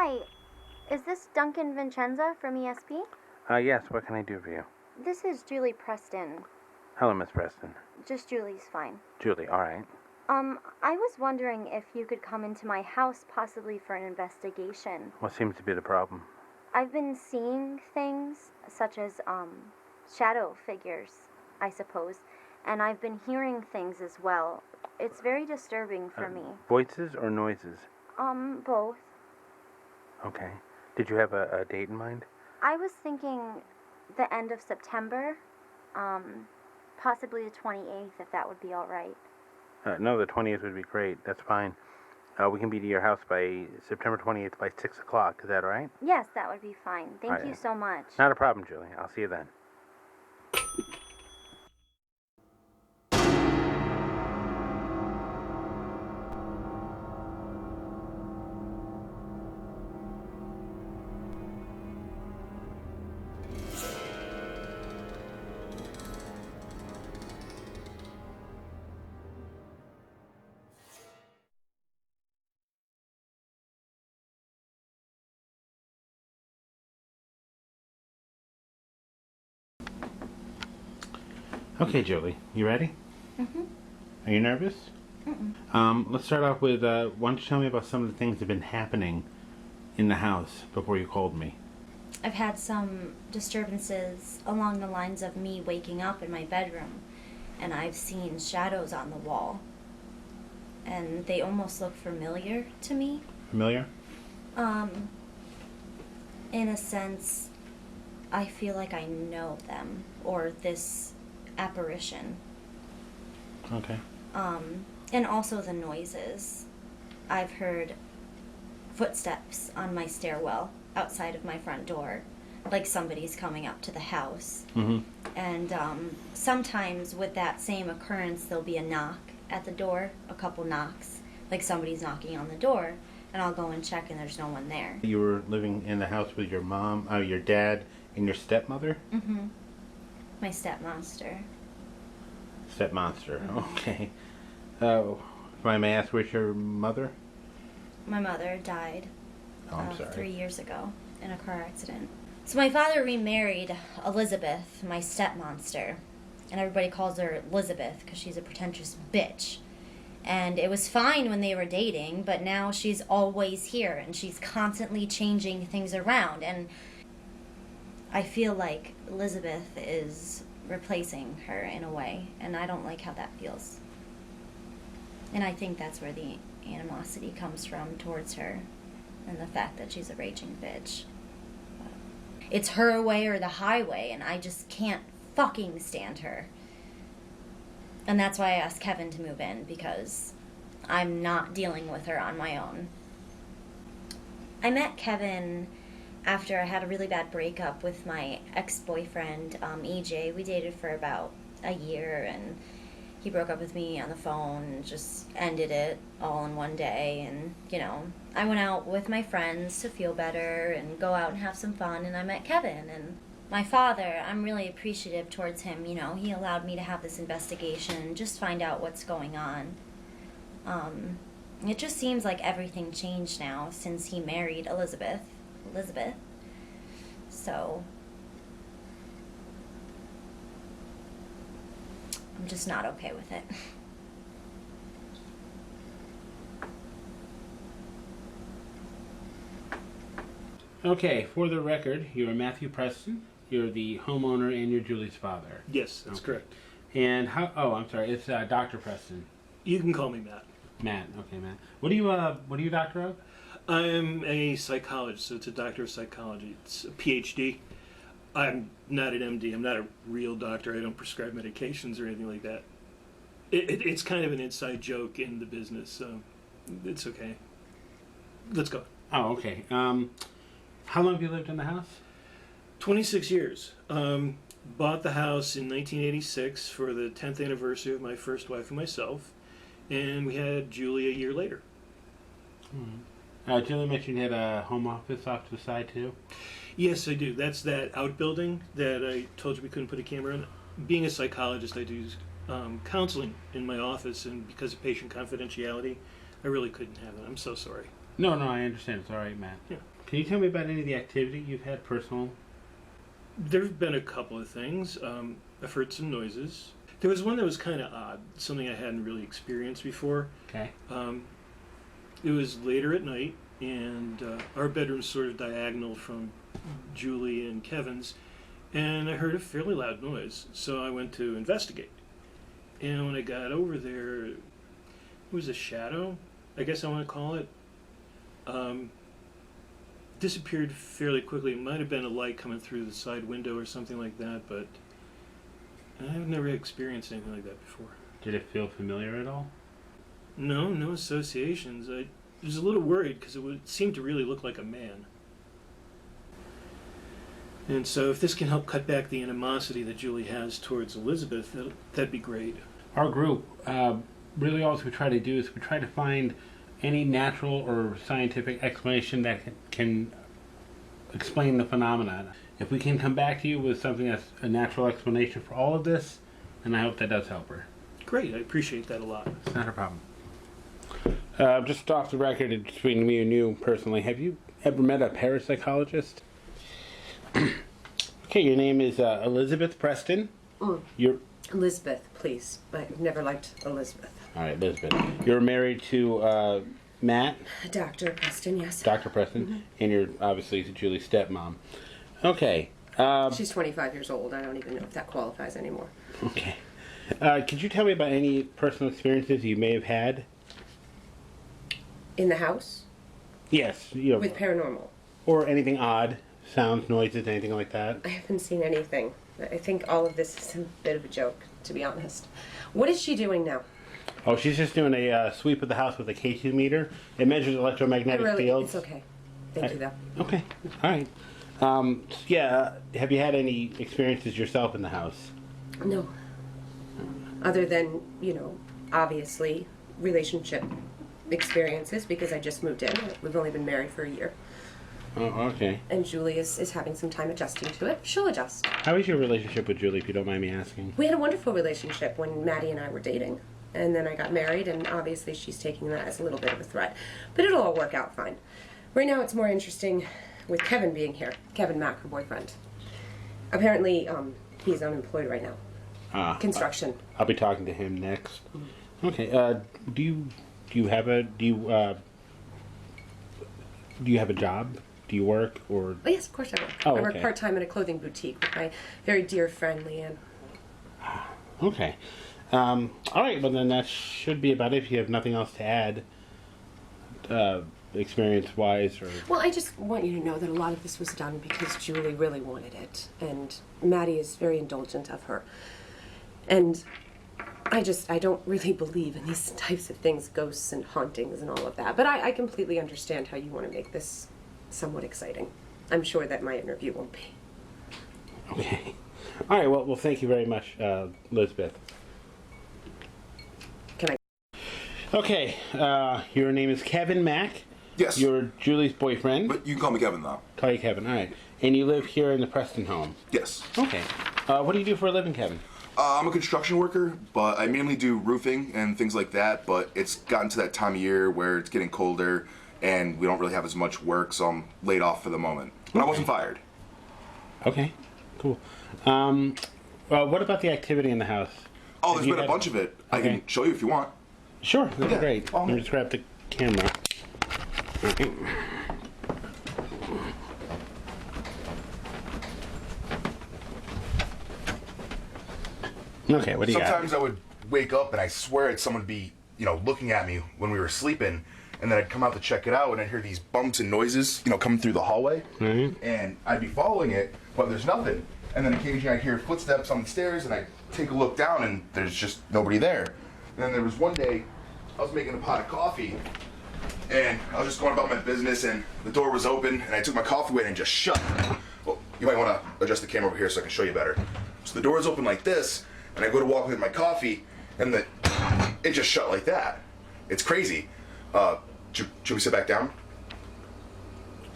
Hi, is this Duncan Vincenza from ESP? Yes, what can I do for you? This is Julie Preston. Hello, Miss Preston. Just Julie's fine. Julie, alright. I was wondering if you could come into my house possibly for an investigation. What seems to be the problem? I've been seeing things, such as, shadow figures, I suppose, and I've been hearing things as well. It's very disturbing for me. Voices or noises? Both. Okay. Did you have a date in mind? I was thinking the end of September, possibly the 28th, if that would be alright. No, the 20th would be great. That's fine. We can be to your house by September 28th by 6 o'clock. Is that all right? Yes, that would be fine. Thank All right. you so much. Not a problem, Julie. I'll see you then. Okay, Julie. You ready? Mm-hmm. Are you nervous? Mm-mm. Let's start off with, why don't you tell me about some of the things that have been happening in the house before you called me? I've had some disturbances along the lines of me waking up in my bedroom, and I've seen shadows on the wall. And they almost look familiar to me. Familiar? In a sense, I feel like I know them, or this apparition. Okay. And also the noises. I've heard footsteps on my stairwell outside of my front door, like somebody's coming up to the house. Mm-hmm. And sometimes with that same occurrence, there'll be a knock at the door, a couple knocks, like somebody's knocking on the door, and I'll go and check and there's no one there. You were living in the house with your mom, your dad, and your stepmother? Mm-hmm. My stepmonster. Stepmonster, Mm-hmm. okay. If I may ask, where's your mother? My mother died Oh, I'm sorry. 3 years ago in a car accident. So my father remarried Elizabeth, my stepmonster, and everybody calls her Elizabeth because she's a pretentious bitch. And it was fine when they were dating, but now she's always here and she's constantly changing things around, and I feel like Elizabeth is replacing her in a way, and I don't like how that feels. And I think that's where the animosity comes from towards her, and the fact that she's a raging bitch. It's her way or the highway, and I just can't fucking stand her. And that's why I asked Kevin to move in, because I'm not dealing with her on my own. I met Kevin after I had a really bad breakup with my ex-boyfriend, EJ. We dated for about a year, and he broke up with me on the phone and just ended it all in one day. And, you know, I went out with my friends to feel better and go out and have some fun, and I met Kevin. And my father, I'm really appreciative towards him. You know, he allowed me to have this investigation and just find out what's going on. It just seems like everything changed now since he married Elizabeth. So I'm just not okay with it. Okay, for the record, you're Matthew Preston. You're the homeowner and you're Julie's father. Yes, that's correct. And how? Oh, I'm sorry. It's Dr. Preston. You can call me Matt. Matt. Okay, Matt. What are you doctor of? I'm a psychologist, so it's a doctor of psychology. It's a PhD. I'm not an MD. I'm not a real doctor. I don't prescribe medications or anything like that. It's kind of an inside joke in the business, so it's okay. Let's go. Oh, okay. How long have you lived in the house? 26 years. Bought the house in 1986 for the 10th anniversary of my first wife and myself, and we had Julie a year later. Julie mentioned you had a home office off to the side too. Yes, I do. That's that outbuilding that I told you we couldn't put a camera in. Being a psychologist, I do counseling in my office, and because of patient confidentiality, I really couldn't have it. I'm so sorry. No, I understand. It's all right, Matt. Yeah. Can you tell me about any of the activity you've had personal? There have been a couple of things. I've heard some noises. There was one that was kind of odd, something I hadn't really experienced before. Okay. It was later at night, and our bedroom's sort of diagonal from Julie and Kevin's, and I heard a fairly loud noise, so I went to investigate. And when I got over there, it was a shadow, I guess I want to call it. Disappeared fairly quickly. It might have been a light coming through the side window or something like that, but I've never experienced anything like that before. Did it feel familiar at all? No associations. I was a little worried because it seemed to really look like a man. And so if this can help cut back the animosity that Julie has towards Elizabeth, that'd be great. Our group, really all we try to do is we try to find any natural or scientific explanation that can explain the phenomenon. If we can come back to you with something that's a natural explanation for all of this, then I hope that does help her. Great, I appreciate that a lot. It's not a problem. Just off the record, between me and you personally, have you ever met a parapsychologist? Okay, your name is Elizabeth Preston. You're Elizabeth, please. I've never liked Elizabeth. all right, Elizabeth. You're married to Matt, Dr. Preston, yes. Dr. Preston, and you're obviously Julie's stepmom. Okay. She's 25 years old. I don't even know if that qualifies anymore. Okay. Could you tell me about any personal experiences you may have had? In the house? Yes, With paranormal? or anything odd, sounds, noises, anything like that. I haven't seen anything. I think all of this is a bit of a joke, to be honest. What is she doing now? Oh, she's just doing a sweep of the house with a K2 meter. It measures electromagnetic fields. It's okay. Thank you, though. Okay, all right. Have you had any experiences yourself in the house? No. Other than, obviously, relationship experiences, because I just moved in. We've only been married for a year. Oh, okay. And Julie is having some time adjusting to it. She'll adjust. How is your relationship with Julie, if you don't mind me asking? We had a wonderful relationship when Maddie and I were dating. And then I got married, and obviously she's taking that as a little bit of a threat. But it'll all work out fine. Right now it's more interesting with Kevin being here. Kevin Mack, her boyfriend. Apparently, he's unemployed right now. Construction. I'll be talking to him next. Okay. Do you have a job? Do you work or? Oh, yes, of course I work. Oh, I work okay. part-time at a clothing boutique with my very dear friend, Leanne. Okay. All right. Well, then that should be about it. If you have nothing else to add, experience-wise, or. Well, I just want you to know that a lot of this was done because Julie really wanted it, and Maddie is very indulgent of her. And I don't really believe in these types of things, ghosts and hauntings and all of that. But I completely understand how you want to make this somewhat exciting. I'm sure that my interview won't be. Okay. All right. Well, thank you very much, Elizabeth. Can I? Okay. Your name is Kevin Mack. Yes. You're Julie's boyfriend. But you can call me Kevin, though. Call you Kevin. All right. And you live here in the Preston home. Yes. Okay. What do you do for a living, Kevin? I'm a construction worker, but I mainly do roofing and things like that, but it's gotten to that time of year where it's getting colder and we don't really have as much work, so I'm laid off for the moment. But I wasn't fired. Okay. Cool. What about the activity in the house? Oh, there's been a bunch of it. I Okay. can show you if you want. Sure. That'd be Yeah. great. Let me just grab the camera. Okay. Okay, what do you got? Sometimes I would wake up and I swear it's someone be, looking at me when we were sleeping, and then I'd come out to check it out and I'd hear these bumps and noises, coming through the hallway. Mm-hmm. And I'd be following it, but there's nothing. And then occasionally I'd hear footsteps on the stairs and I'd take a look down and there's just nobody there. And then there was one day I was making a pot of coffee and I was just going about my business and the door was open and I took my coffee away and it just shut. Well, you might want to adjust the camera over here so I can show you better. So the door is open like this and I go to walk with my coffee and it just shut like that. It's crazy. Should we sit back down?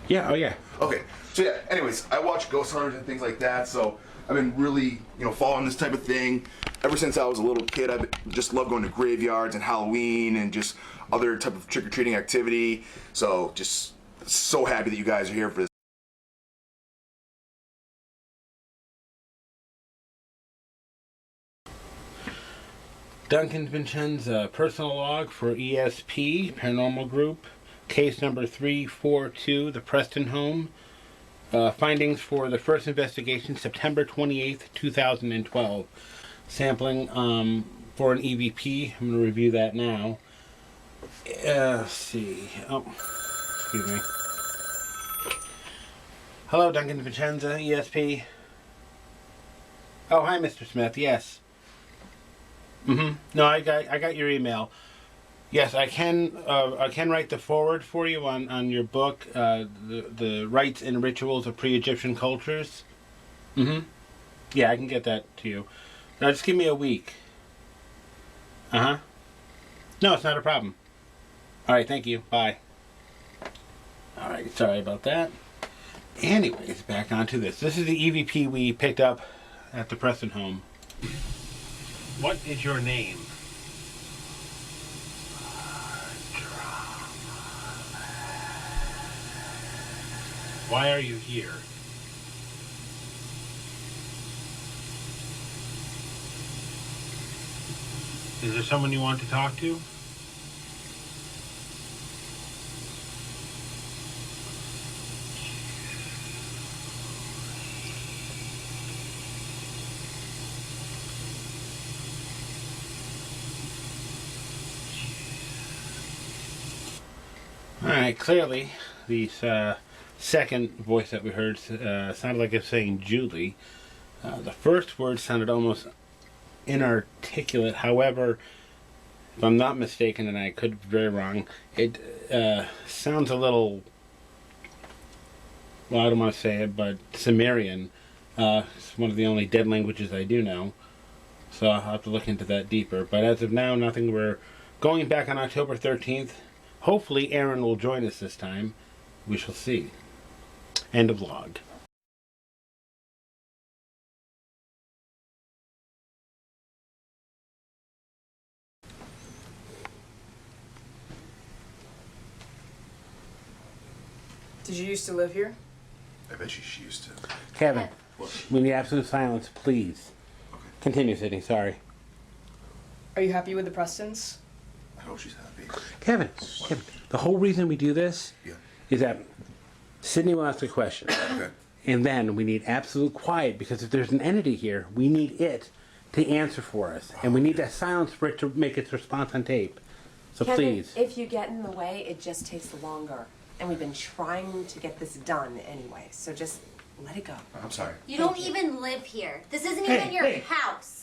Yeah, oh yeah. Okay, so yeah, anyways, I watch ghost hunters and things like that, so I've been really, following this type of thing. ever since I was a little kid, I've just loved going to graveyards and Halloween and just other type of trick-or-treating activity. So just so happy that you guys are here for this. Duncan Vincenza, personal log for ESP, Paranormal Group, case number 342, the Preston home. Findings for the first investigation, September 28th, 2012. Sampling for an EVP. I'm going to review that now. Let's see. Oh, excuse me. Hello, Duncan Vincenza, ESP. Oh, hi, Mr. Smith. Yes. No, I got your email. Yes, I can write the foreword for you on your book, the rites and rituals of pre-Egyptian cultures. Yeah, I can get that to you. Now just give me a week. No, it's not a problem. All right, thank you. Bye. All right, sorry about that. Anyways, back onto this. This is the EVP we picked up at the Preston home. What is your name? Why are you here? Is there someone you want to talk to? Alright, clearly, the second voice that we heard sounded like it was saying Julie. The first word sounded almost inarticulate. However, if I'm not mistaken, and I could be very wrong, it sounds a little, well, I don't want to say it, but Sumerian. It's one of the only dead languages I do know. So I'll have to look into that deeper. But as of now, nothing. We're going back on October 13th. Hopefully Aaron will join us this time. We shall see. End of log. Did you used to live here? I bet she used to. Kevin, we need absolute silence, please. Okay. Continue, Sydney, sorry. Are you happy with the Prestons? I hope she's happy. Kevin, the whole reason we do this Yeah. is that Sydney will ask a question. Okay. And then we need absolute quiet, because if there's an entity here, we need it to answer for us. And we need that silence for it to make its response on tape. So Kevin, please. if you get in the way, it just takes longer. And we've been trying to get this done anyway, so just let it go. I'm sorry. You don't even live here. This isn't Hey, even your hey. house.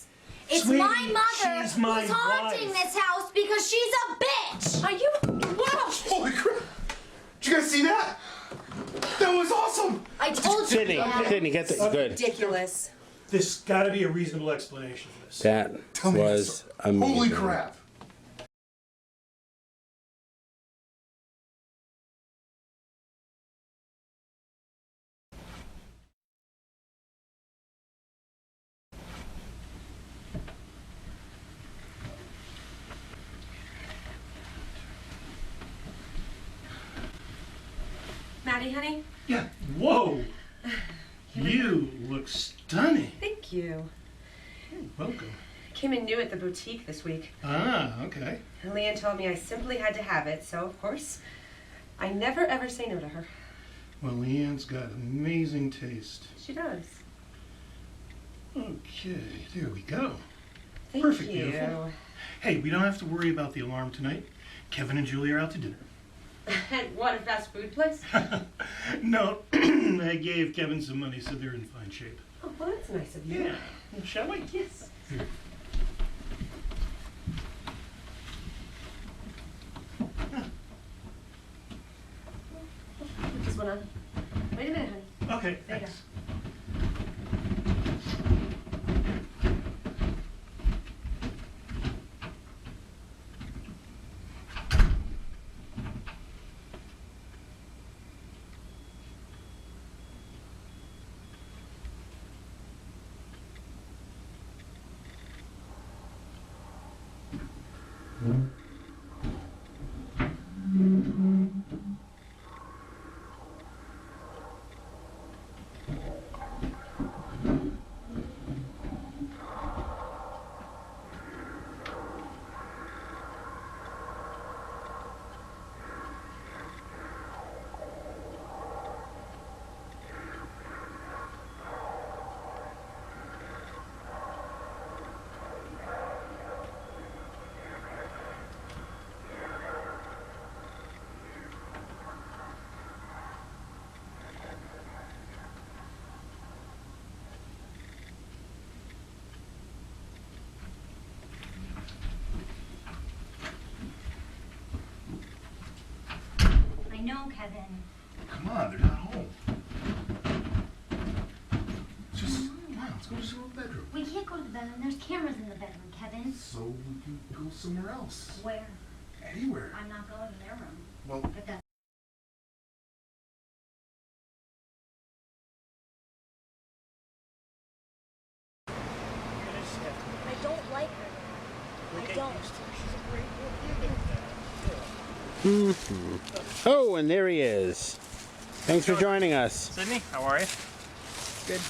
It's Sweetie, my mother she's my who's haunting wife. this house because she's a bitch. Are you? Wow! Holy crap! Did you guys see that? That was awesome! I told you. Sydney, Dad. Sydney, get the good. Ridiculous. There's got to be a reasonable explanation for this. That Tell me was this. amazing. Holy crap! Maddie, honey? Yeah. Whoa! You look stunning. Thank you. Welcome. Came in new at the boutique this week. Ah, okay. And Leanne told me I simply had to have it, so of course, I never ever say no to her. Well, Leanne's got amazing taste. She does. Okay, there we go. Thank Perfect, you. beautiful. Hey, we don't have to worry about the alarm tonight. Kevin and Julie are out to dinner. What, a fast food place? No, I gave Kevin some money, so they're in fine shape. Oh, well, that's nice of you. Yeah. Shall we? Yes. Here. Put this one on. Wait a minute, honey. Okay, There you thanks. No, Kevin. Come on, they're not home. Just, come on, let's go to the bedroom. We can't go to the bedroom. There's cameras in the bedroom, Kevin. So we can go somewhere else. Where? Anywhere. I'm not going in their room. Well, If that's I don't like her. I don't. Oh, and there he is. Thanks for joining us. Sydney, how are you? Good.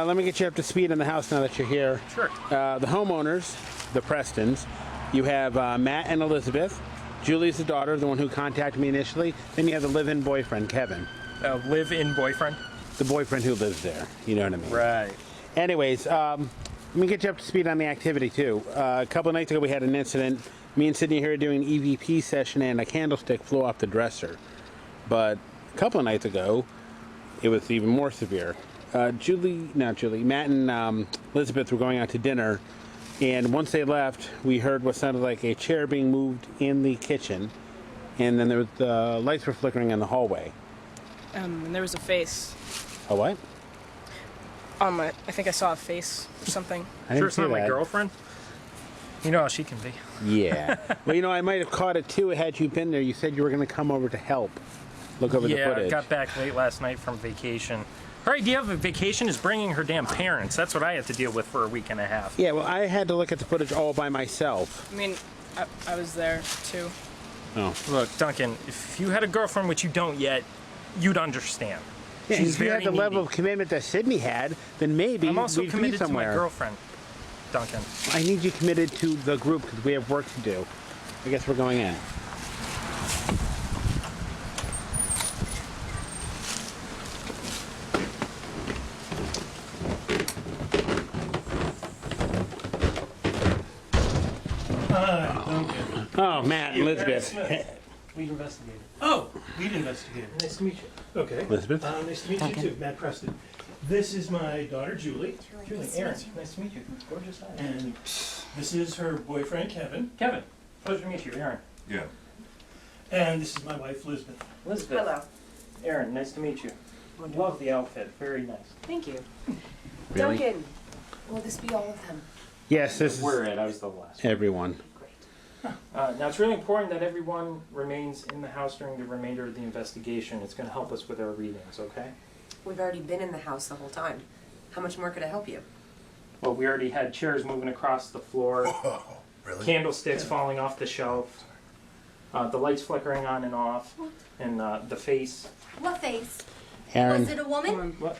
Let me get you up to speed on the house now that you're here. Sure. The homeowners, the Prestons, you have Matt and Elizabeth. Julie's the daughter, the one who contacted me initially. Then you have the live-in boyfriend, Kevin. Live-in boyfriend? The boyfriend who lives there. You know what I mean? Right. Anyways, let me get you up to speed on the activity, too. A couple of nights ago, we had an incident. Me and Sydney here doing an EVP session, and a candlestick flew off the dresser. But a couple of nights ago, it was even more severe. Matt and Elizabeth were going out to dinner, and once they left, we heard what sounded like a chair being moved in the kitchen, and then there was lights were flickering in the hallway. And there was a face. A what? I think I saw a face or something. I Sure didn't it's see not my that. girlfriend? You know how she can be. Yeah. Well, I might have caught it too had you been there. You said you were going to come over to help look over the Yeah, I footage. got back late last night from vacation. Her idea of a vacation is bringing her damn parents. That's what I had to deal with for a week and a half. Yeah, well, I had to look at the footage all by myself. I mean, I was there too. Oh. Look, Duncan, if you had a girlfriend, which you don't yet, you'd understand. Yeah, She's if you had very the level needy. of commitment that Sydney had, then maybe I'm also we'd be committed to my somewhere. girlfriend, Duncan. I need you committed to the group because we have work to do. I guess we're going in. Duncan. Oh, Matt, Elizabeth. Lead investigator. Oh, lead investigator. Nice to meet you. Okay. Elizabeth? Nice to meet you too, Matt Preston. This is my daughter, Julie. Julie, Aaron. Nice to meet you. Gorgeous eyes. And this is her boyfriend, Kevin. Kevin, pleasure to meet you. Aaron. yeah. And this is my wife, Elizabeth. Elizabeth. Hello. Aaron, nice to meet you. Love the outfit. Very nice. Thank you. Really? Duncan, will this be all of them? Yes, this is We're it. I was the last. everyone. Great. Now, it's really important that everyone remains in the house during the remainder of the investigation. It's going to help us with our readings, okay? We've already been in the house the whole time. How much more could I help you? Well, we already had chairs moving across the floor, Oh, really? candlesticks falling off the shelf, the lights flickering on and off, and the face. What face? Aaron, Was it a woman? What?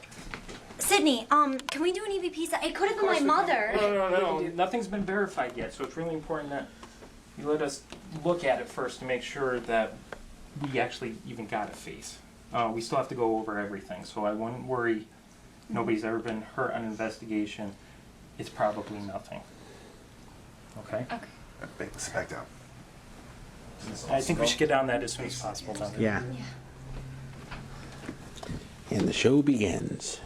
Sydney, can we do an EVP? It could have been my mother. No. Nothing's been verified yet, so it's really important that you let us look at it first to make sure that we actually even got a face. We still have to go over everything, so I wouldn't worry. Nobody's ever been hurt on an investigation. It's probably nothing. Okay? Hey, sit back down. I think we should get on that as soon as possible. Duncan. yeah. And the show begins.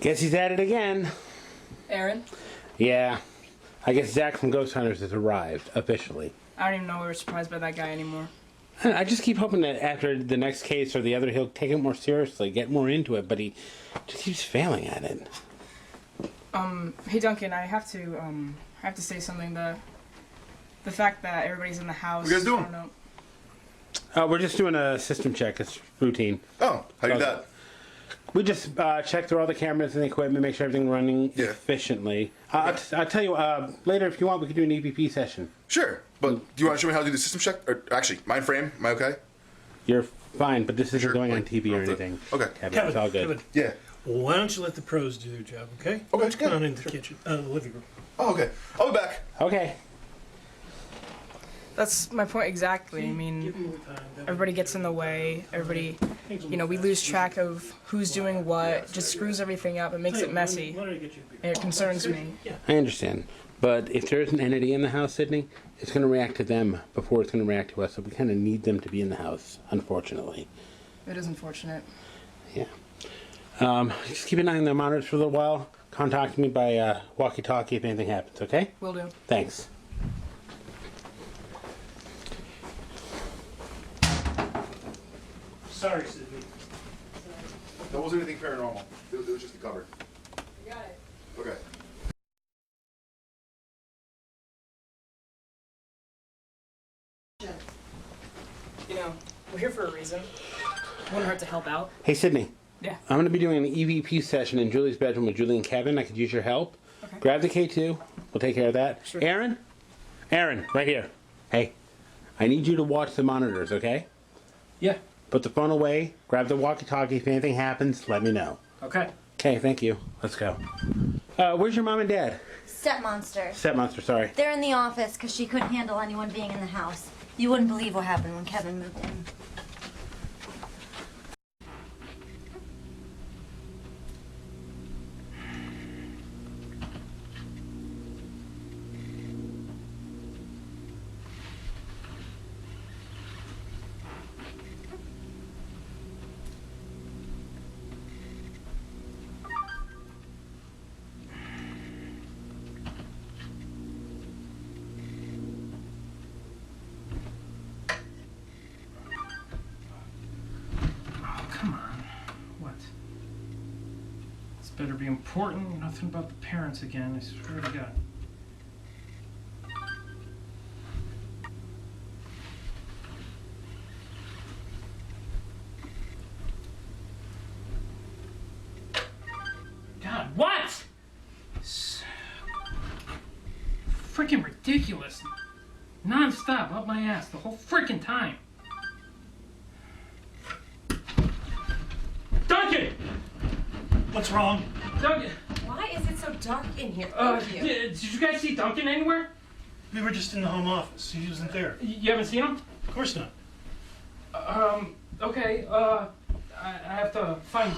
Guess he's at it again. Aaron? Yeah. I guess Zach from Ghost Hunters has arrived, officially. I don't even know we were surprised by that guy anymore. I just keep hoping that after the next case or the other, he'll take it more seriously, get more into it, but he just keeps failing at it. Hey Duncan, I have to say something. The fact that everybody's in the house. What are you guys doing? I don't know. We're just doing a system check. It's routine. Oh, how do you do that? We just check through all the cameras and the equipment, make sure everything's running efficiently. I'll tell you, later if you want, we can do an EVP session. Sure, but do you want to show me how to do the system check? Or actually, mind frame, am I okay? You're fine, but this isn't Sure, going on like, TV or off the- anything. okay. Kevin, it's all good. Kevin, Yeah. why don't you let the pros do their job, okay? Okay, Why don't you come good. on into the kitchen, the living room. Oh, okay. I'll be back. Okay. That's my point exactly. I mean, everybody gets in the way. Everybody, we lose track of who's doing what. Just screws everything up. It makes it messy. And it concerns me. I understand. But if there's an entity in the house, Sydney, it's going to react to them before it's going to react to us. So we kind of need them to be in the house, unfortunately. It is unfortunate. Yeah. Just keep an eye on the monitors for a little while. Contact me by walkie-talkie if anything happens, okay? Will do. Thanks. Sorry, Sydney. That wasn't anything paranormal. It was just the cover. You got it. Okay. We're here for a reason. Wouldn't hurt to help out. Hey, Sydney. Yeah. I'm going to be doing an EVP session in Julie's bedroom with Julie and Kevin. I could use your help. Okay. Grab the K2. We'll take care of that. Sure. Aaron? Aaron, right here. Hey, I need you to watch the monitors, okay? Yeah. Put the phone away. Grab the walkie-talkie. If anything happens, let me know. Okay. Okay, thank you. Let's go. Where's your mom and dad? Step monster. Step monster, sorry. They're in the office because she couldn't handle anyone being in the house. You wouldn't believe what happened when Kevin moved in. Come on. What? This better be important. Nothing about the parents again, I swear to God. God, what? Freaking ridiculous. Non-stop, up my ass, the whole freaking time. Duncan! What's wrong? Duncan! Why is it so dark in here? Did you guys see Duncan anywhere? We were just in the home office. He wasn't there. You haven't seen him? Of course not. Okay, I have to find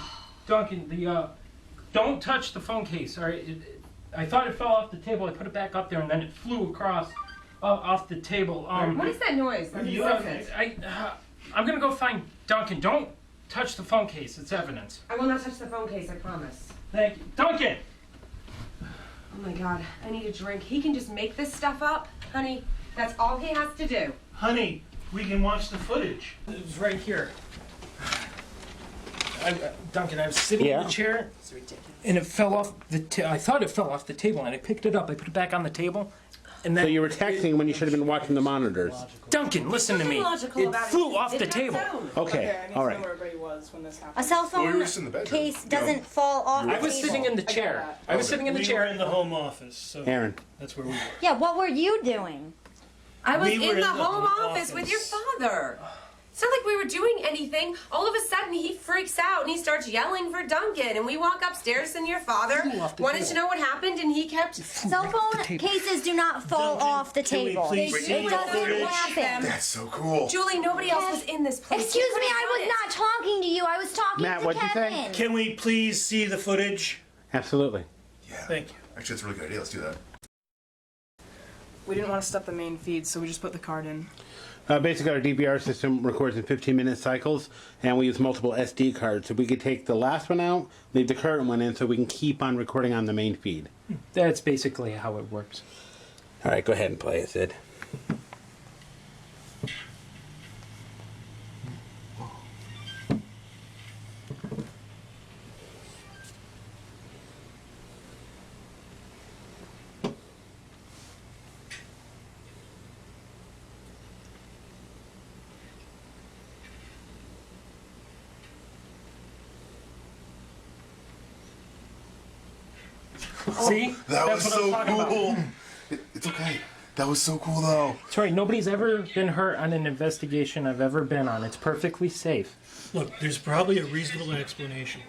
Duncan. Don't touch the phone case, alright? I thought it fell off the table. I put it back up there and then it flew across off the table. What is that noise? I'm gonna go find Duncan. Don't touch the phone case. It's evidence. I will not touch the phone case, I promise. Thank you. Duncan! Oh my god, I need a drink. He can just make this stuff up. Honey, that's all he has to do. Honey, we can watch the footage. It was right here. Duncan, I was sitting in the chair, and it fell off the I thought it fell off the table, and I picked it up. I put it back on the table, and then... So you were texting when you should have been watching the monitors. Duncan, listen to me. It flew off the table. Okay, I need all to right. know where everybody was when this A happened. cell Well, you phone were just in the bedroom. case doesn't fall off the I was table. sitting in the chair. I was sitting in the We were chair. in the home office, so Aaron. that's where we were. Yeah, what were you doing? I was We were in the home office with your office. father. It's not like we were doing anything. All of a sudden, he freaks out and he starts yelling for Duncan. And we walk upstairs, and your father wanted to know what happened, and he kept. Cell phone cases do not fall Duncan, off the can we table. please It see the doesn't footage? happen. That's so cool. Julie, nobody else was in this place. Excuse me, I was not talking to you. I was talking Matt, to what'd you say? Kevin. Can we please see the footage? Absolutely. Yeah. Thank you. Actually, that's a really good idea. Let's do that. We didn't want to stop the main feed, so we just put the card in. Basically, our DVR system records in 15-minute cycles, and we use multiple SD cards. So we could take the last one out, leave the current one in, so we can keep on recording on the main feed. That's basically how it works. All right, go ahead and play it, Sid. See? That That's was what I'm so talking about. cool. It's okay. That was so cool, though. That's right. Nobody's ever been hurt on an investigation I've ever been on. It's perfectly safe. Look, there's probably a reasonable explanation.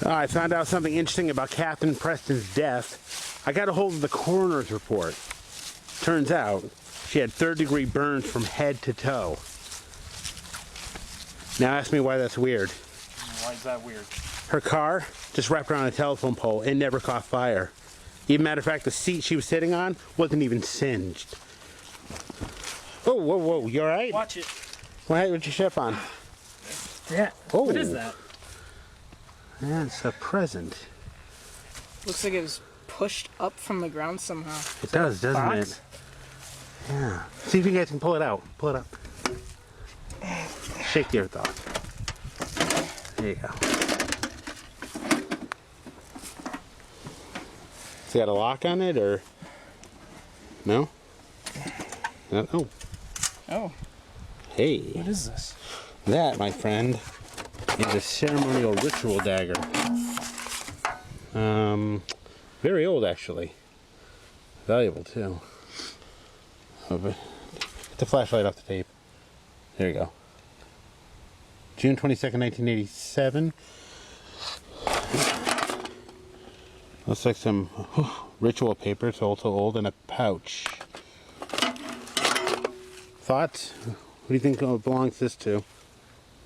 I found out something interesting about Catherine Preston's death. I got a hold of the coroner's report. Turns out she had third-degree burns from head to toe. Now ask me why that's weird. Why is that weird? Her car just wrapped around a telephone pole and never caught fire. Even matter of fact, the seat she was sitting on wasn't even singed. Oh, whoa, whoa, you alright? Watch it. What's your chef on? Yeah. Oh. What is that? That's a present. Looks like it was pushed up from the ground somehow. It does, doesn't box? it? Yeah. See if you guys can pull it out. Pull it up. Shake the earth off. There you go. Has it got a lock on it, or no? No. Oh. Oh, Hey. what is this? That, my friend, is a ceremonial ritual dagger. Very old, actually. Valuable, too. Oh, but get the flashlight off the tape. There you go. June 22nd, 1987. Looks like some ritual paper. It's also old in a pouch. Thoughts? Who do you think belongs this to?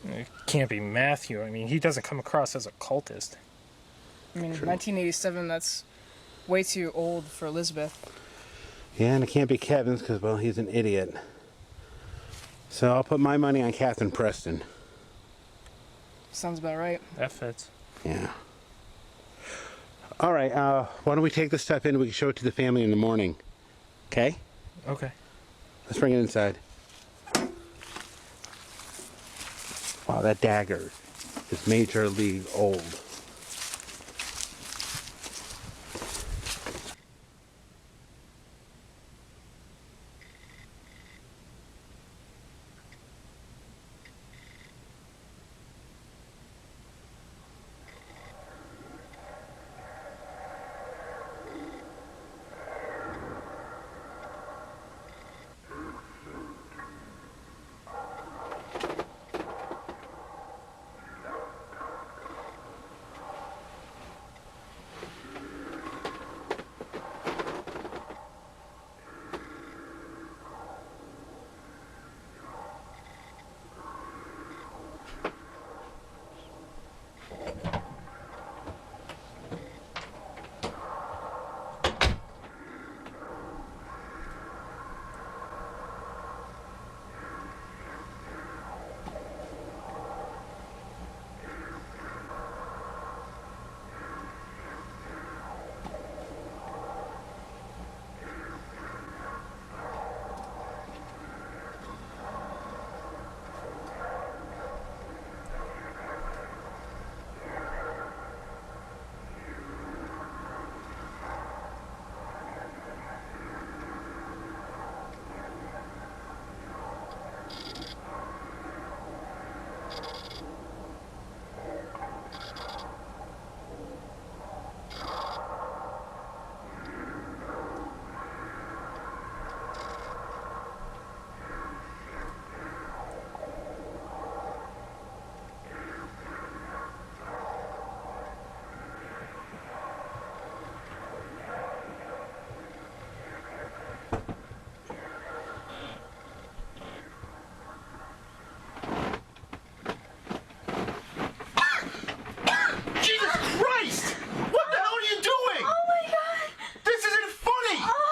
It can't be Matthew. I mean, he doesn't come across as a cultist. I mean, 1987, that's way too old for Elizabeth. Yeah, and it can't be Kevin's because, well, he's an idiot. So I'll put my money on Catherine Preston. Sounds about right. That fits. Yeah. All right, why don't we take this stuff in and we can show it to the family in the morning? Okay? Okay. Let's bring it inside. Wow, that dagger is major league old.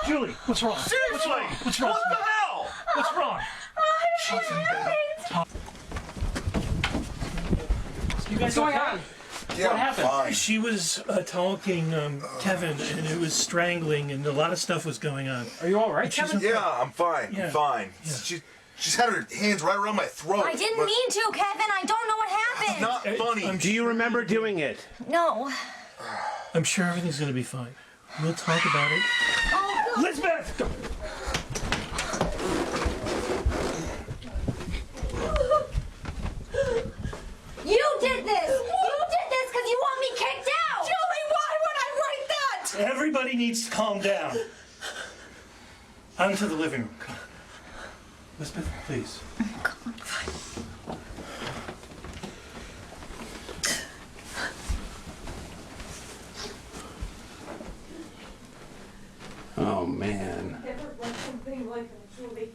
Julie, what's wrong? Seriously! What's wrong? What the hell? What's wrong? She's in bed. You guys going okay? on? Yeah, What happened? Fine. She was talking, Kevin, and it was strangling, and a lot of stuff was going on. Are you all right, She's Kevin? Yeah, I'm fine. Yeah. I'm fine. Yeah. She's had her hands right around my throat. I didn't but mean to, Kevin. I don't know what It's happened. not funny. Do you remember doing it? No. I'm sure everything's gonna be fine. We'll talk about it. Oh, God. Elizabeth! Go. You did this! You did this because you want me kicked out! Julie, why would I write that? Everybody needs to calm down. On to the living room. Come on. Elizabeth, please. Oh man. Never read something like that, Julie.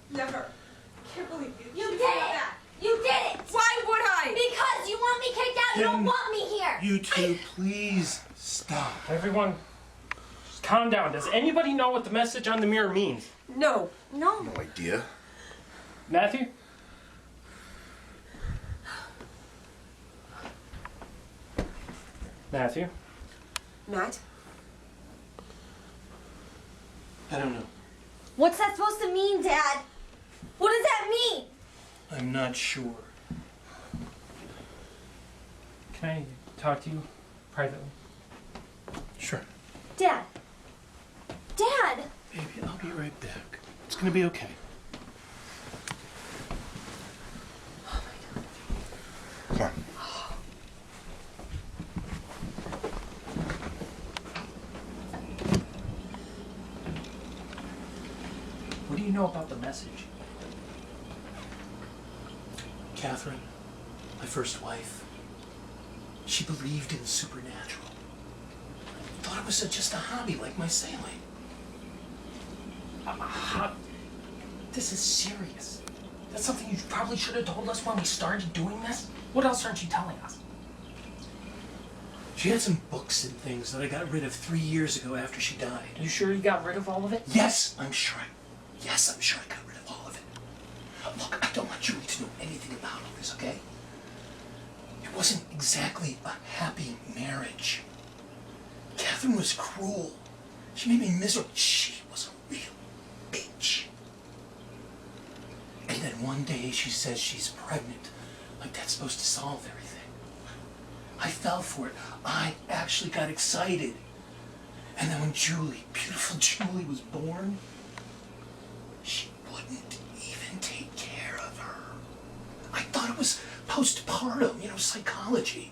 Never. Can't believe you. You did it! You did it! Why would I? Because you want me kicked out! You don't Then want me here! You two, please stop. Everyone, just calm down. Does anybody know what the message on the mirror means? No. No. No idea. Matthew? Matthew? Matt? I don't know. What's that supposed to mean, Dad? What does that mean? I'm not sure. Can I talk to you privately? Sure. Dad. Dad! Baby, I'll be right back. It's gonna be okay. Come on. What do you know about the message? Catherine, my first wife, she believed in the supernatural. Thought it was just a hobby like my sailing. This is serious. That's something you probably should have told us when we started doing this. What else aren't you telling us? She had some books and things that I got rid of 3 years ago after she died. You sure you got rid of all of it? Yes, I'm sure. Yes, I'm sure I got rid of all of it. Look, I don't want Julie to know anything about all this, okay? It wasn't exactly a happy marriage. Catherine was cruel. She made me miserable. She was a real bitch. And then one day she says she's pregnant. Like that's supposed to solve everything. I fell for it. I actually got excited. And then when Julie, beautiful Julie, was born, she wouldn't even take care of her. I thought it was postpartum, psychology.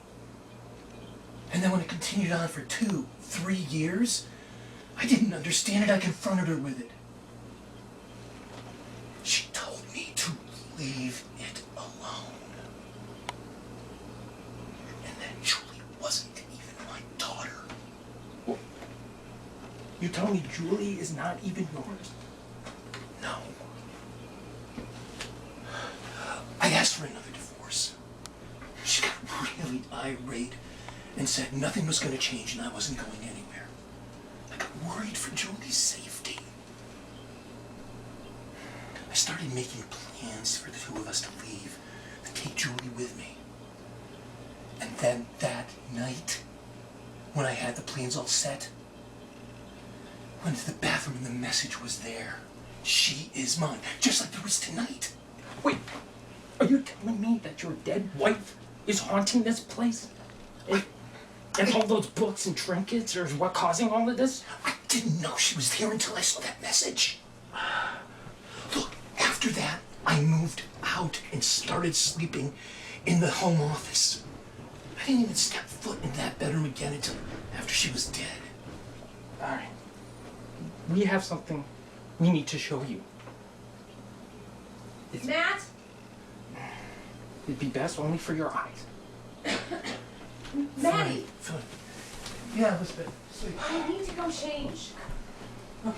And then when it continued on for 2, 3 years, I didn't understand it. I confronted her with it. She told me to leave it alone. And then Julie wasn't even my daughter. You tell me Julie is not even yours? No. I asked for another divorce. She got really irate and said nothing was going to change and I wasn't going anywhere. I got worried for Julie's safety. I started making plans for the two of us to leave, to take Julie with me. And then that night, when I had the plans all set, went to the bathroom and the message was there. She is mine, just like there was tonight. Wait, are you telling me that your dead wife is haunting this place? And all those books and trinkets are what causing all of this? I didn't know she was there until I saw that message. Look, after that, I moved out and started sleeping in the home office. I didn't even step foot in that bedroom again until after she was dead. All right. We have something we need to show you. Matt? It'd be best only for your eyes. Maddie, Fine. Yeah, Elizabeth, sleep. I need to go change. Okay.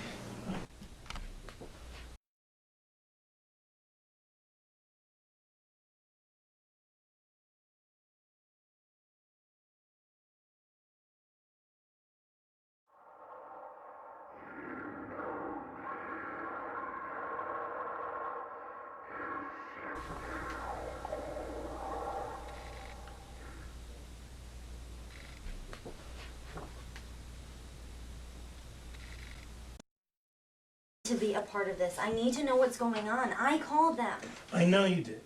To be a part of this. I need to know what's going on. I called them. I know you did,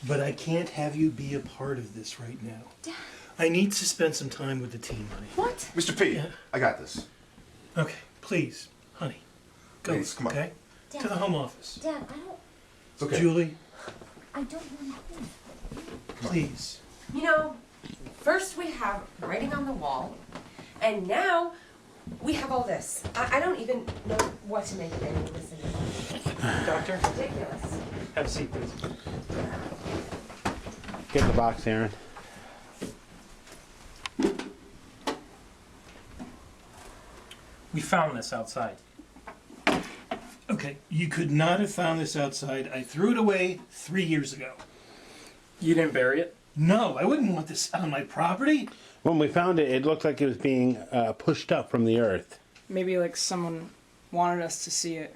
but I can't have you be a part of this right now. Dad. I need to spend some time with the team, honey. What? Mr. P, Yeah. I got this. Okay, please, honey. Go, Please, come on. okay? Dad. To the home office. Dad, I don't. It's okay. Julie, I don't want to. please. You know, first we have writing on the wall, and now we have all this. I don't even know what to make of any of this anymore. Doctor, Ridiculous. have a seat, please. Get the box, Aaron. We found this outside. Okay, you could not have found this outside. I threw it away 3 years ago. You didn't bury it? No, I wouldn't want this on my property. When we found it, it looked like it was being pushed up from the earth. Maybe like someone wanted us to see it.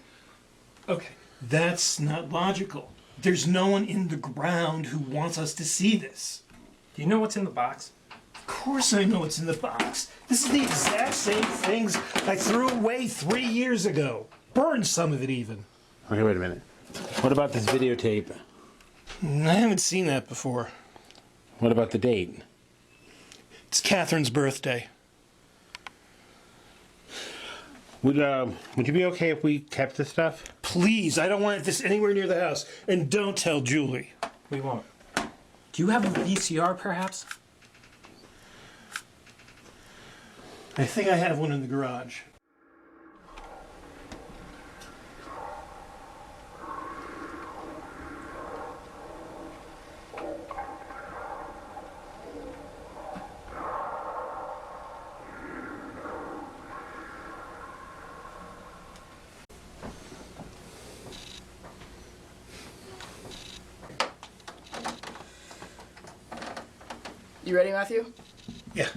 Okay, that's not logical. There's no one in the ground who wants us to see this. Do you know what's in the box? Of course I know what's in the box. This is the exact same things I threw away 3 years ago. Burned some of it even. Okay, wait a minute. What about this videotape? I haven't seen that before. What about the date? It's Catherine's birthday. Would you be okay if we kept this stuff? Please, I don't want this anywhere near the house. And don't tell Julie. We won't. Do you have a VCR, perhaps? I think I have one in the garage. You ready, Matthew? Yeah.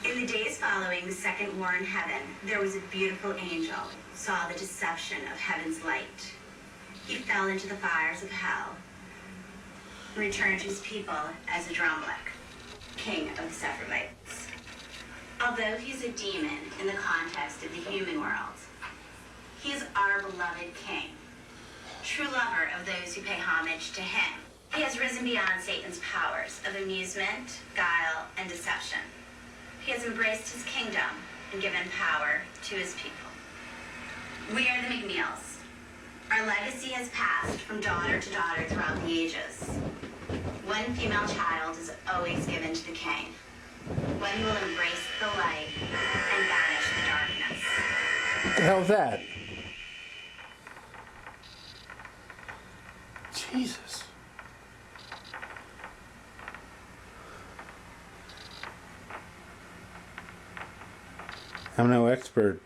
In the days following the second war in heaven, there was a beautiful angel who saw the deception of heaven's light. He fell into the fires of hell and returned to his people as a Dromlek, king of the Sephardites. Although he's a demon in the context of the human world, he is our beloved king, true lover of those who pay homage to him. He has risen beyond Satan's powers of amusement, guile, and deception. He has embraced his kingdom and given power to his people. We are the McNeils. Our legacy has passed from daughter to daughter throughout the ages. One female child is always given to the king, one who will embrace the light and banish the darkness. What the hell's that? Jesus. I'm no expert.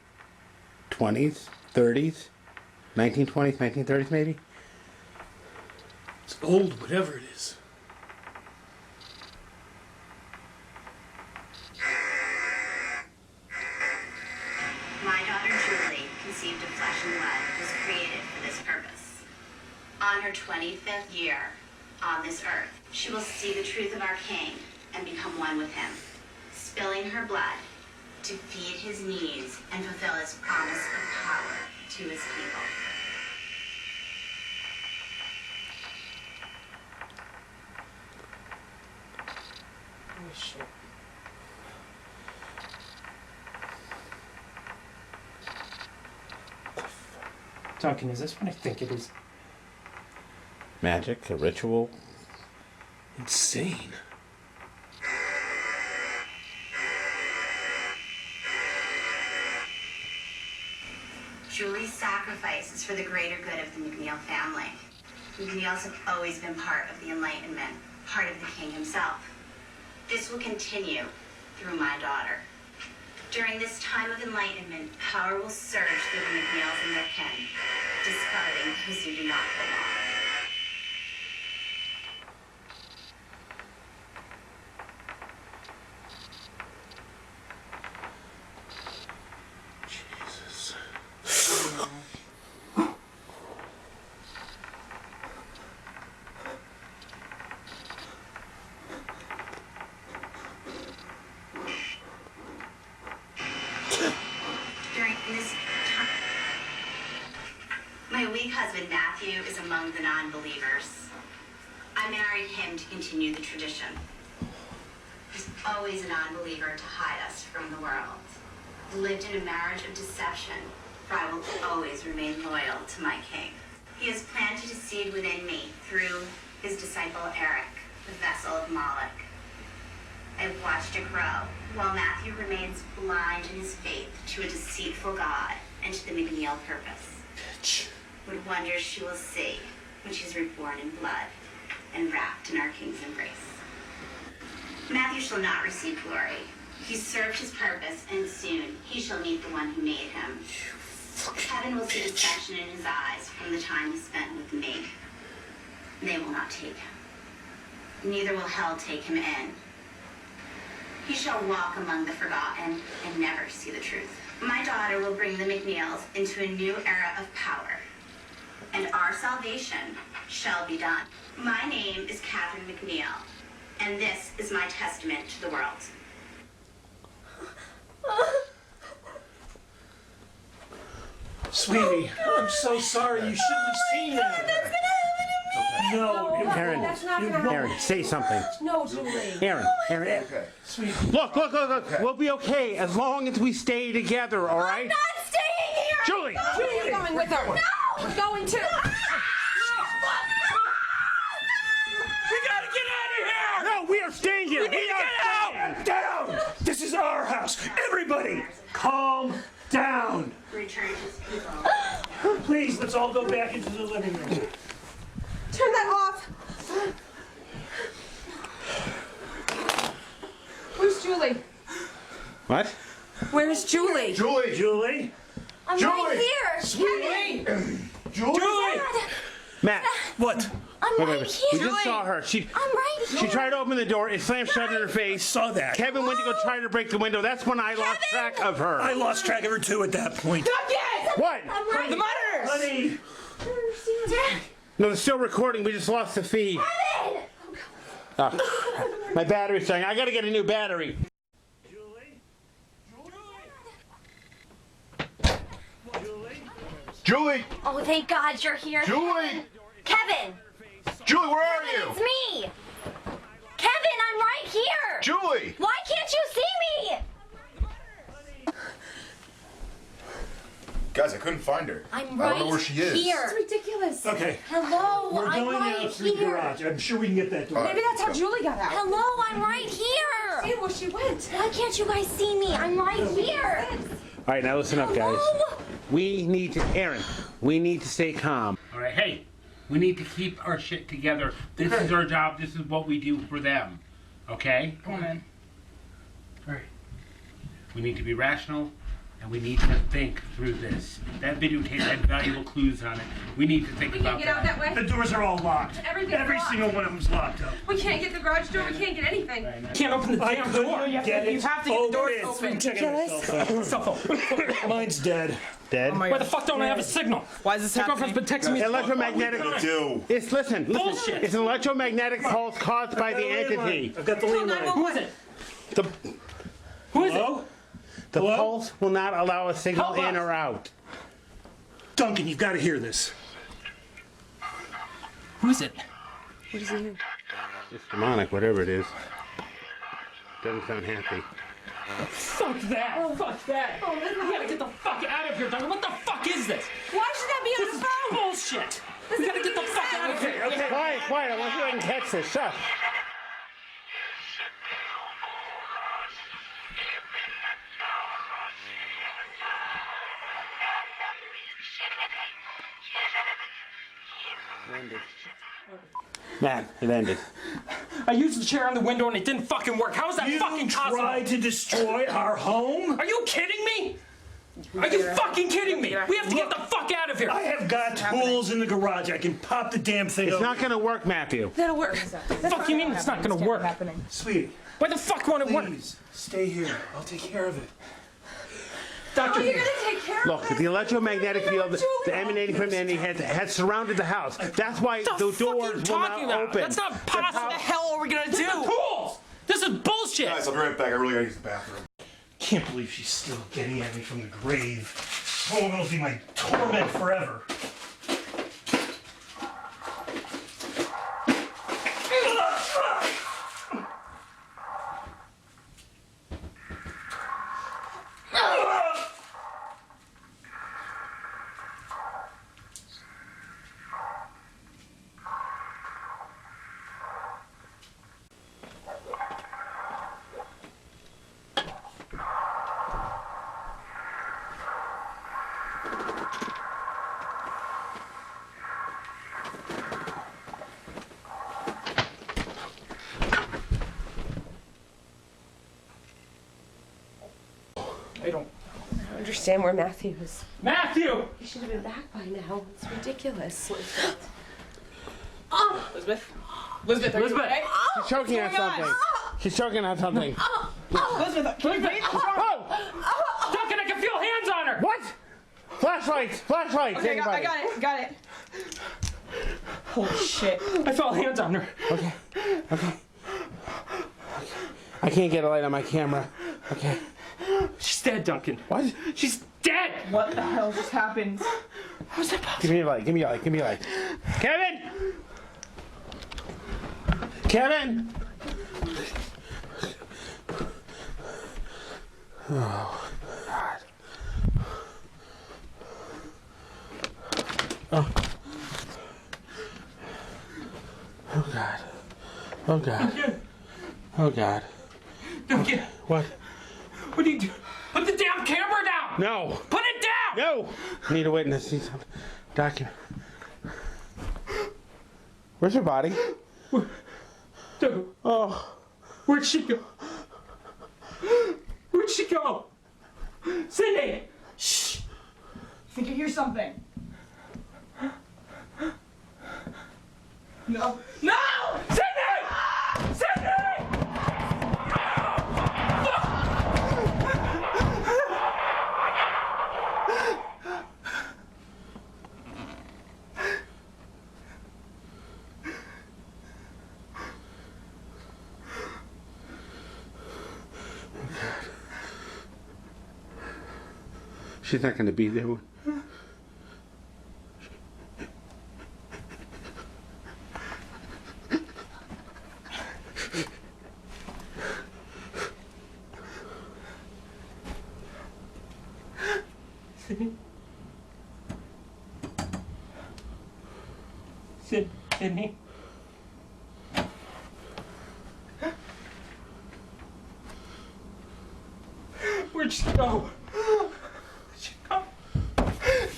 20s, 30s, 1920s, 1930s maybe? It's old, whatever it is. My daughter Julie, conceived of flesh and blood, was created for this purpose. On her 25th year on this earth, she will see the truth of our king and become one with him, spilling her blood to feed his needs and fulfill his promise of power to his people. Oh, shit. Duncan, is this what I think it is? Magic, a ritual. Insane. Julie's sacrifice is for the greater good of the McNeil family. McNeils have always been part of the Enlightenment, part of the king himself. This will continue through my daughter. During this time of enlightenment, power will surge through the McNeils and their kin, discarding those who do not belong. Jesus. among the non-believers. I married him to continue the tradition. There's always a non-believer to hide us from the world. I lived in a marriage of deception, for I will always remain loyal to my king. He has planted a seed within me through his disciple Eric, the vessel of Moloch. I have watched it grow, while Matthew remains blind in his faith to a deceitful God and to the McNeil purpose. Bitch. What wonders she will see when she's reborn in blood and wrapped in our King's embrace. Matthew shall not receive glory. He served his purpose, and soon he shall meet the one who made him. Heaven will see deception in his eyes from the time he spent with me. They will not take him. Neither will hell take him in. He shall walk among the forgotten and never see the truth. My daughter will bring the McNeils into a new era of power, and our salvation shall be done. My name is Catherine McNeil, and this is my testament to the world. Sweetie, I'm so sorry. You shouldn't have seen that. No, Aaron, That's not gonna happen. Aaron, say something. No, Julie. Aaron, Aaron. Okay. sweetie. Look. We'll be okay as long as we stay together, all right? I'm not staying here! Julie! Julie, you're going with her. No! We're going to. We gotta get out of here! No, we are staying here. We are Get out! Down! This is our house. Everybody, calm down. Return his people. Please, let's all go back into the living room. Turn that off. Where's Julie? What? Where's Julie? Julie! Julie? I'm Julie! right here! Sweetie! Julie! Julie! Matt, What? I'm wait, right we here! just saw her. She I'm right here! She tried to open the door. It slammed shut in her face. Saw that. Kevin went to go try to break the window. That's when I lost track of her. I lost track of her too at that point. What? I'm right The monitors! Honey! No, they're still recording. We just lost the feed. Kevin! Oh, my battery's dying. I gotta get a new battery. Julie? Julie! Oh, thank God you're here. Julie! Kevin! Julie, where are It's you? me! Kevin, I'm right here! Julie! Why can't you see me? Guys, I couldn't find her. I'm I right don't know where she is. here. It's ridiculous. Okay. Hello, We're I'm going right out through the here. garage. I'm sure we can get that door. Maybe that's how Julie got out. Hello, I'm right here. See where she went. Why can't you guys see me? I'm right here. All right, now listen up, guys. Hello? We need to, Aaron, we need to stay calm. All right, hey, we need to keep our shit together. This is our job. This is what we do for them. Okay? Come on, man. All right. We need to be rational, and we need to think through this. That videotape had valuable clues on it. We need to think We about can't get out that way. The doors are all locked. Everything's Every locked. single one of them's locked up. We can't get the garage door. We can't get anything. Can't open the I damn couldn't door. You have get to it get the door open. open. I'm checking my cell phone. Mine's dead. Dead? Oh my Why God. the fuck don't I have a signal? Why is this My happening? girlfriend's been texting me. Electromagnetic. Do. It's listen. Bullshit. It's an electromagnetic pulse caused by the I've got the entity. landline. I've got the lean line. Who is it? The, Who is it? Hello? the Hello? pulse will not allow a signal Help in us. or out. Duncan, you've got to hear this. Who is it? What is he doing? It's demonic, whatever it is. Doesn't sound happy. Fuck that! Fuck that! We gotta get the fuck out of here, Duncan. What the fuck is this? Why should that be on This the is phone? bullshit! We gotta get the fuck out of here! Okay. Quiet, quiet. I want you to catch this. Shut. Man, it ended. I used the chair on the window and it didn't fucking work. How is that You fucking possible? tried to destroy our home? Are you kidding me? Are you fucking kidding me? We have to get the fuck out of here. I have got tools in the garage. I can pop the damn thing It's open. not gonna work, Matthew. That'll work. Fuck you mean it's not gonna work? Happening. Sweetie, Why the fuck won't it work? please, stay here. I'll take care of it. Doctor, You're gonna take care Look, of the electromagnetic field emanating from the entity has surrounded the house. That's why what the the fuck are you doors will talking not about? open. That's not possible. What the hell are we gonna This is do? tools. This is bullshit. Guys, I'll be right back. I really gotta use the bathroom. Can't believe she's still getting at me from the grave. Oh, it'll be my torment forever. I don't. I understand where Matthew is. Matthew! He should have been back by now. It's ridiculous. Elizabeth? Elizabeth, are you okay? She's choking on What's going something. She's choking on something. Elizabeth, can you breathe? What's wrong? Oh! Duncan, I can feel hands on her! What? Flashlights! Flashlights! Okay, Anybody? I got it. Holy shit. I felt hands on her. Okay. I can't get a light on my camera. Okay. She's dead, Duncan. What? She's dead! What the hell just happened? How's that possible? Give me a light. Give me a light. Give me a light. Kevin! Kevin! Oh, God. Oh. Oh, God. Oh, God. Oh, God. Duncan, What? what do you do? Put the damn camera down! No! Put it down! No! Need a witness. Need some document. Where's her body? Duncan, Oh. where'd she go? Where'd she go? Sydney! Shh! I think I hear something. No. No! Sydney! Sydney! She's not going to be there. Sydney? Where'd she go? She's gone.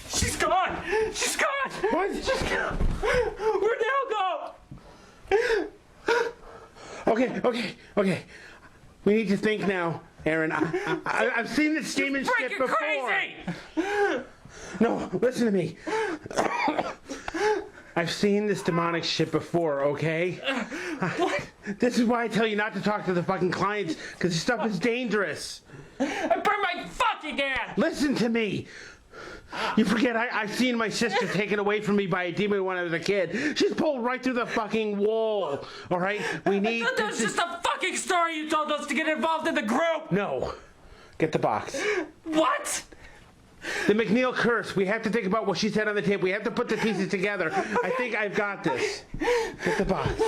She's gone. She's gone. What? She's gone. Where'd the hell go? Okay. We need to think now, Aaron. I've seen this demon shit before. Crazy! No, listen to me. I've seen this demonic shit before, okay? What? This is why I tell you not to talk to the fucking clients, because this stuff is dangerous. I burned my fucking hand! Listen to me. You forget I've seen my sister taken away from me by a demon when I was a kid. She's pulled right through the fucking wall. All right? We need... That was just a fucking story you told us to get involved in the group! No. Get the box. What? The McNeil curse. We have to think about what she said on the tape. We have to put the pieces together. I think I've got this. Get the box.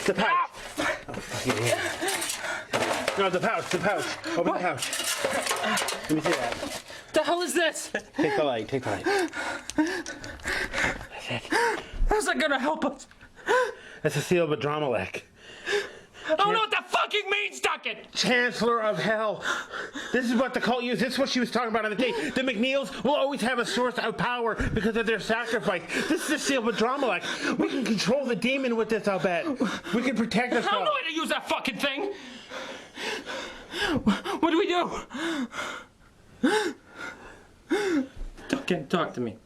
The pouch. No, the pouch. Open the pouch. Let me see that. The hell is this? Take the light. How's that gonna help us? That's a seal of a Dramalek. I don't know what that fucking means, Duncan! Chancellor of Hell. This is what the cult used. This is what she was talking about on the tape. The McNeils will always have a source of power because of their sacrifice. This is the seal of Dramalek. We can control the demon with this, I'll bet. We can protect us I don't all. know how to use that fucking thing! What do we do? Duncan, talk to me.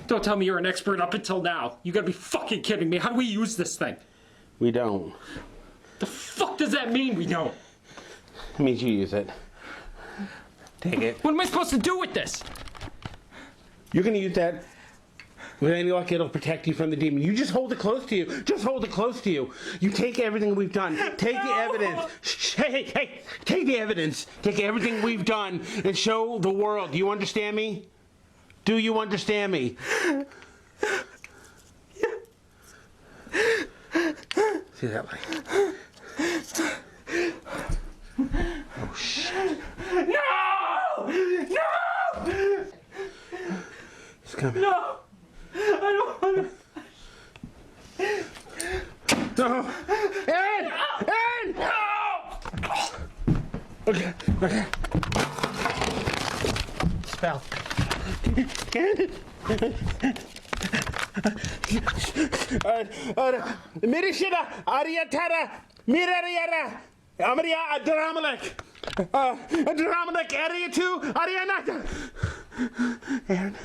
Don't tell me you're an expert up until now. You gotta be fucking kidding me. How do we use this thing? We don't. The fuck does that mean we don't? It means you use it. Take it. What am I supposed to do with this? You're going to use that. With any luck, it'll protect you from the demon. You just hold it close to you. Just hold it close to you. You take everything we've done. Take the evidence. Shh, hey. Take the evidence. Take everything we've done and show the world. Do you understand me? Do you understand me? See that light? Oh, shit. No! It's coming. No! I don't want to. No! Aaron! No! Okay. Spell. Mirishida, Ariatara, Mirariara, Amaria Adramalek, Adramalek, Area 2, Arianata. Aaron.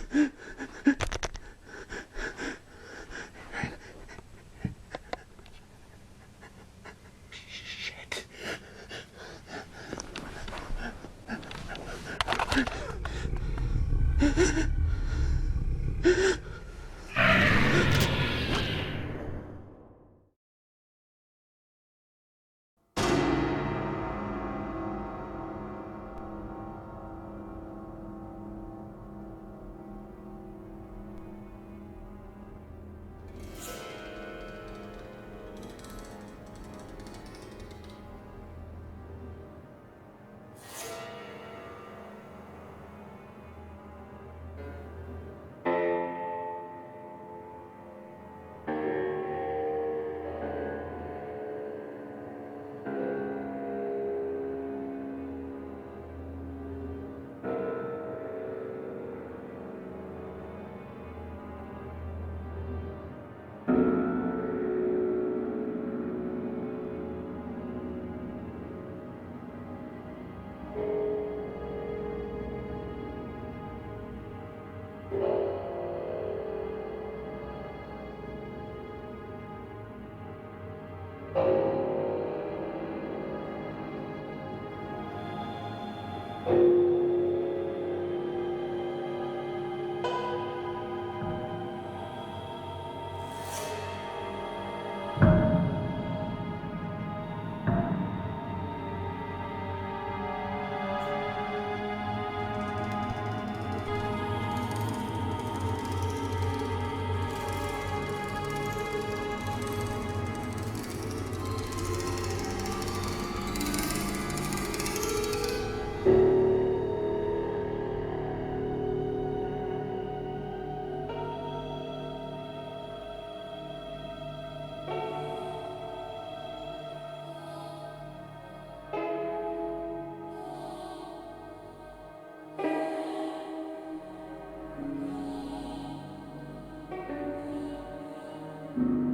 you.